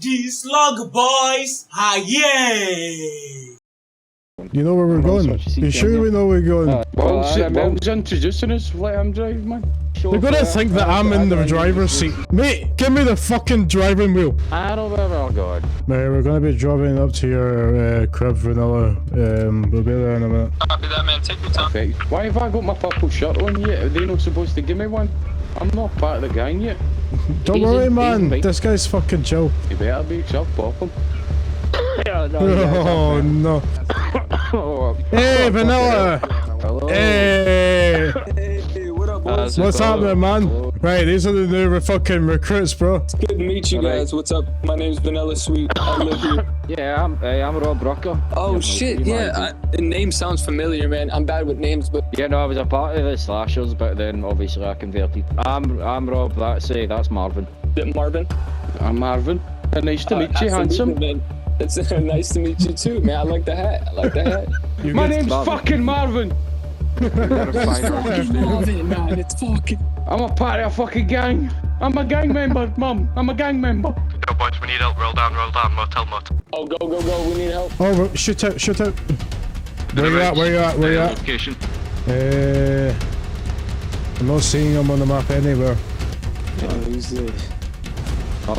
the Slug Boys. Ah, yeah! You know where we're going? You sure we know where we're going? Will's introducing us, let him drive, man. They're gonna think that I'm in the driver's seat. Mate, give me the fucking driving wheel. I don't know where we're going. Mate, we're gonna be driving up to your crib, Vanilla. We'll be there in a minute. Copy that, man. Take your time. Okay. Why have I got my purple shirt on yet? Are they not supposed to give me one? I'm not part of the gang yet. Don't worry, man. This guy's fucking chill. You better be, so pop him. Oh, no. Hey, Vanilla! Hello. Hey! Hey, what up, boys? What's happening, man? Hello. Right, these are the new fucking recruits, bro. It's good to meet you guys. What's up? My name's Vanilla Sweet. I live here. Yeah, I'm Rob Rocker. Oh, shit, yeah. The name sounds familiar, man. I'm bad with names, but... Yeah, no, I was a part of the Slashers, but then obviously I converted. I'm Rob, that's Marvin. Is it Marvin? I'm Marvin. Nice to meet you, handsome. Man. It's nice to meet you, too, man. I like the hat. My name's fucking Marvin. Marvin, man. It's fucking... I'm a part of a fucking gang. I'm a gang member, Mum. I'm a gang member. Yo, boys, we need help. Roll down, motel. Oh, go. We need help. Oh, shoot out. Where you at? Location. I'm not seeing him on the map anywhere.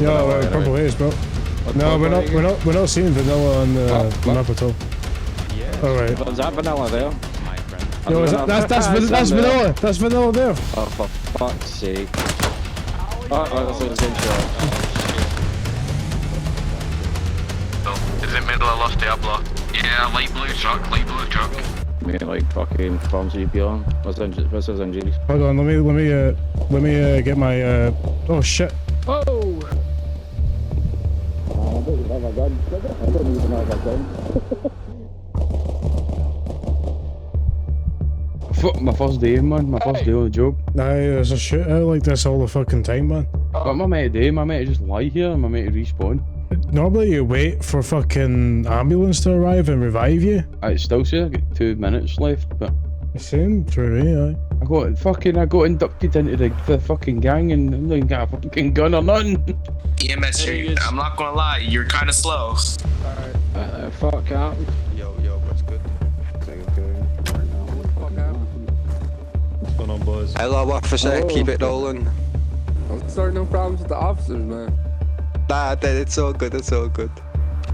Yeah, we're purple haze, bro. No, we're not seeing Vanilla on the map at all. Yeah. Alright. Is that Vanilla there? My friend. Yo, that's Vanilla. That's Vanilla there. Oh, for fuck's sake. Oh, this is gunshot. Is it middle of Los Diablo? Yeah, light blue truck. Me like fucking clumsy beyond. What's his injuries? Hold on, let me get my oh shit. Oh! I don't even have a gun. I don't even have a gun. My first day, man. My first day on the job. Nah, there's a shootout like this all the fucking time, man. What am I meant to do? Am I meant to just lie here? Am I meant to respawn? Normally you wait for fucking ambulance to arrive and revive you. It still says I got 2 minutes left, but... Same for me, aye. I got inducted into the fucking gang and I don't got a fucking gun or nothing. EMS here, I'm not gonna lie, you're kinda slow. Fuck out. Yo, what's good? What's going on, boys? Hello, officer. Keep it rolling. I'm starting no problems with the officers, man. Nah, it's all good. It's all good.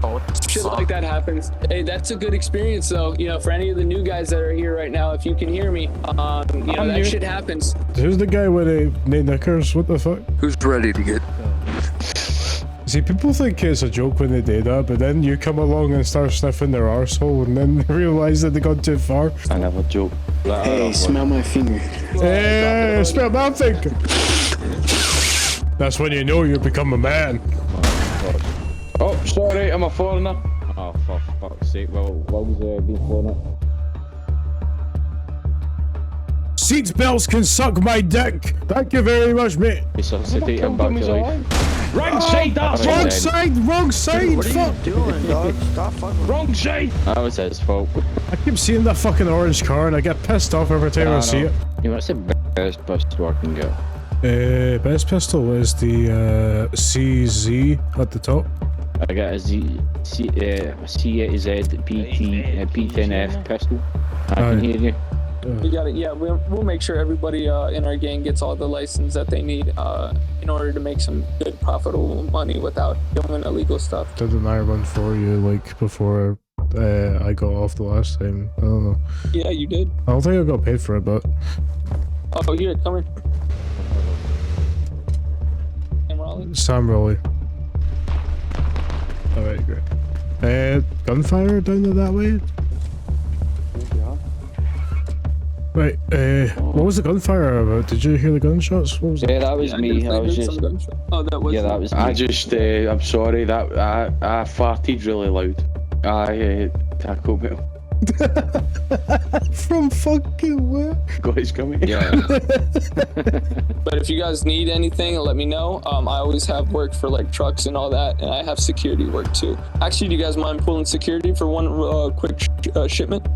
Oh, shit like that happens. Hey, that's a good experience, though. You know, for any of the new guys that are here right now, if you can hear me, you know, that shit happens. Who's the guy with the knickers? What the fuck? Who's ready to get? See, people think it's a joke when they do that, but then you come along and start sniffing their arsehole and then realise that they got too far. I never joke. Hey, smell my finger. Hey, smell my finger. That's when you know you become a man. Oh, sorry, I'm a foreigner. Oh, for fuck's sake, well, what was being flown up? Seatbelts can suck my dick. Thank you very much, mate. Resuscitate him back to life. Wrong side, that's Wrong side, What fuck. are you doing, dog? Stop fucking. wrong side. That was his fault. I keep seeing that fucking orange car and I get pissed off every time I see it. You know, it's the best pistol I can get. Best pistol is the CZ at the top. I got a C8Z P10F pistol. I can hear you. We got it. Yeah, we'll make sure everybody in our gang gets all the license that they need in order to make some good, profitable money without doing illegal stuff. Didn't I run for you like before I got off the last time? I don't know. Yeah, you did. I don't think I got paid for it, but. Oh, here, come here. Sam Raleigh. Sam Raleigh. Alright, great. Gunfire down that way? Right, what was the gunfire about? Did you hear the gunshots? What was it? Yeah, that was me. I was just. Oh, that was. Yeah, that was me. I just. I'm sorry that I farted really loud. I Taco Bell. From fucking where? Guys coming. Yeah. But if you guys need anything, let me know. I always have work for like trucks and all that, and I have security work too. Actually, do you guys mind pulling security for one quick shipment?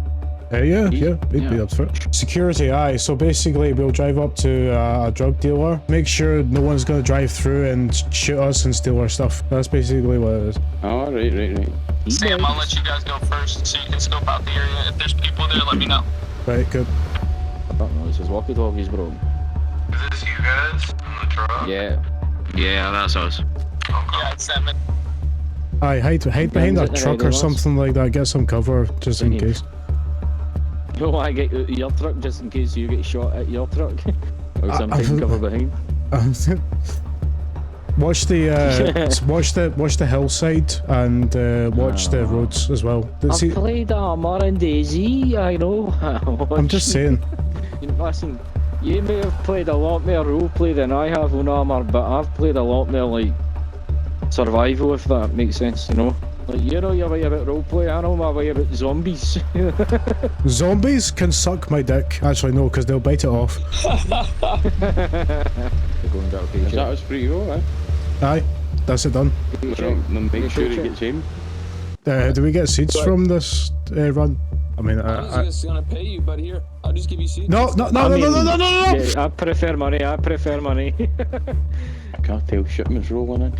Yeah, we'd be up for it. Security, aye. So basically, we'll drive up to a drug dealer, make sure no one's gonna drive through and shoot us and steal our stuff. That's basically what it is. Oh, right. Sam, I'll let you guys go first so you can scope out the area. If there's people there, let me know. Right, good. I don't know, this is walkie-talkies, bro. Is this you guys in the truck? Yeah. Yeah, that's us. Yeah, it's 7. Aye, hide behind a truck or something like that. Get some cover just in case. No, I get your truck just in case you get shot at your truck. Or something cover behind. Watch the hillside and watch the roads as well. I've played Arma and Daisy, I know. I'm just saying. Listen, you may have played a lot more roleplay than I have on Arma, but I've played a lot more like survival, if that makes sense, you know? Like, you know your way about roleplay, I know my way about zombies. Zombies can suck my dick. Actually, no, because they'll bite it off. Is that us free to go, Aye, that's it done. Make sure it gets aimed. Do we get seeds from this run? I mean, I was just gonna pay you, but here, I'll just give you seats. No! Yeah, I prefer money. I can't tell shipment's rolling in.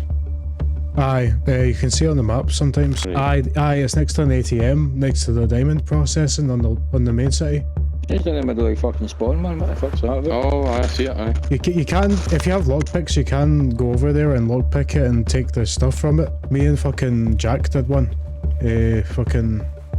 Aye, you can see on the map sometimes. Right. Aye, it's next to an ATM, next to the diamond processing on the main city. Just in the middle of fucking spawn, man. What the fuck's that about? Oh, I see it, aye. You can, if you have lockpicks, you can go over there and lockpick it and take the stuff from it. Me and fucking Jack did one.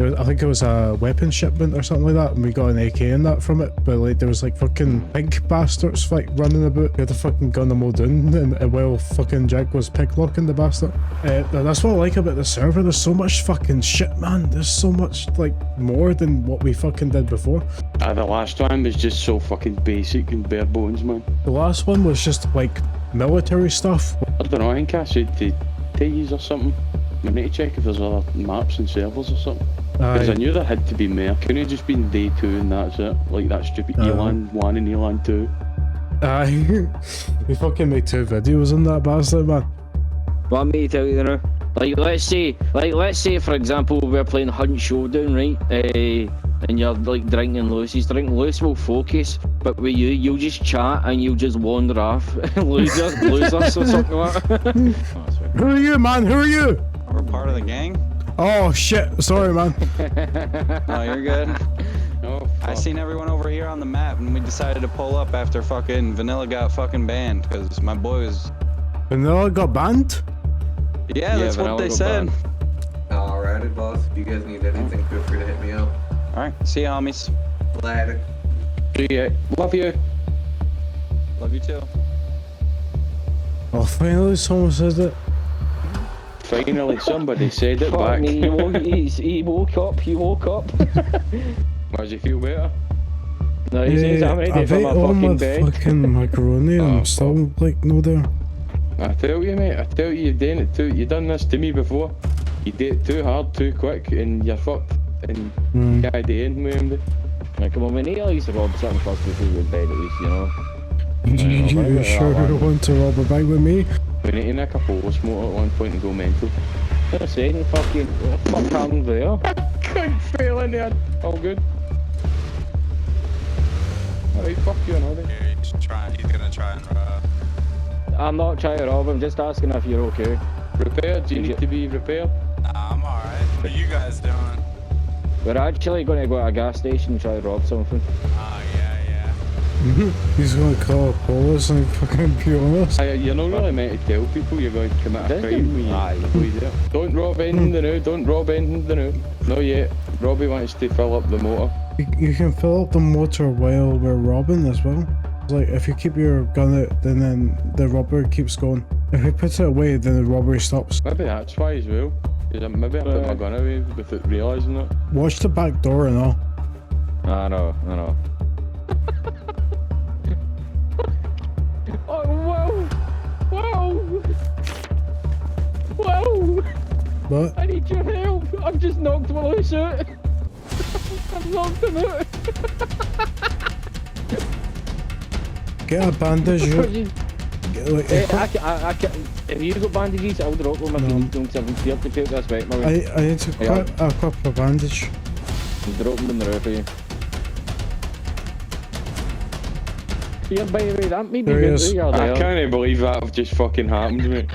I think it was a weapon shipment or something like that, and we got an AK in that from it. But like, there was like fucking pig bastards like running about. We had to fucking gun them all down, and while fucking Jack was picklocking the bastard. That's what I like about the server. There's so much fucking shit, man. There's so much like more than what we fucking did before. The last one was just so fucking basic and bare bones, man. The last one was just like military stuff. I don't know, I think I said to you or something. I need to check if there's other maps and servers or something. Because I knew there had to be more. Couldn't have just been day 2 and that's it. Like that stupid Eland 1 and Eland 2. Aye. We fucking made 2 videos on that bastard, man. Want me to tell you now? Like, let's say for example, we're playing Hunt Showdown, right? And you're like drinking Lewis's drink. Lewis will focus, but with you, you'll just chat and you'll just wander off. lose us or something like that. Who are you, man? Who are you? We're part of the gang. Oh shit, sorry man. No, you're good. Oh, I seen everyone over here on the map and we decided to pull up after fucking Vanilla got fucking banned because my boy was... Vanilla got banned? Yeah, that's what they said. Alrighty boss, if you guys need anything, feel free to hit me up. Alright, see you homies. Later. See ya. Love you. Love you too. Oh, finally someone says it. Finally, somebody said it Fuck back. me, he woke up. Does he feel better? No, he's I'm ready I've for ate my all fucking my bed. fucking macaroni and I'm still like no there. I tell you, mate, you've done it too. You done this to me before. You did it too hard, too quick, and you're fucked. And you can't do anything with him. Like, come on, we need at least to rob something first before we go to bed, at least, you know. You sure you want to rob a bank with me? We need to nick a force motor at one point and go mental. I'm saying, fucking, what the fuck happened there? Couldn't fail in there. All good. Alright, fuck you and all that. He's gonna try and I'm not trying to rob, I'm just asking if you're okay. Repaired? Do you need to be repaired? Nah, I'm alright. What are you guys doing? We're actually going to go to a gas station and try to rob something. Oh, yeah. He's gonna call police and fucking be honest. You're not really meant to tell people you're going to commit a crime when you go there. Don't rob anything the new, don't rob anything the new. Not yet. Robbie wants to fill up the motor. You can fill up the motor while we're robbing as well. Like, if you keep your gun out, then the robbery keeps going. If he puts it away, then the robbery stops. Maybe that's why as well. Maybe I put my gun away without realising it. Watch the back door and all. I know. Oh, whoa! What? I need your help! I've just knocked Willis out! I've knocked him out! Get a bandage. I can, if you got bandages, I'll drop them if you need them, because I'm here to take this back, my way. I need to equip a bandage. Drop them in the roof here. Yeah, by the way, that made me There he good. is. There you are, I there. can't believe that have just fucking happened, mate.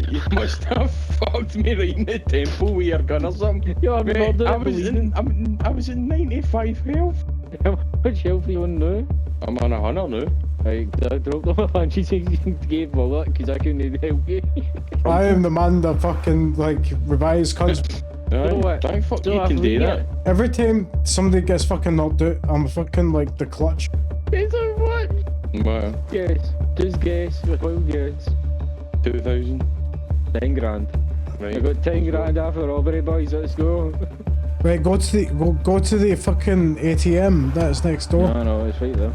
You must have fucked me right in the temple with your gun or something. Yeah, I'm Mate, not doing I it, was believe in, I was in 95 health. How much health are you on now? I'm on 100 now. Right, I dropped them a bunch of things you gave bullet because I couldn't help you. I am the man that fucking like revives cunts. Aye, what? thank fuck So you I've can do looked that. Every time somebody gets fucking knocked out, I'm fucking like the clutch. Is that what? Wow, Guess. Just guess. Wild guess. 2,000. 10 grand. Right. I got 10 grand after robbery, boys. Let's go. Right, go to the fucking ATM that's next door. No, it's right there.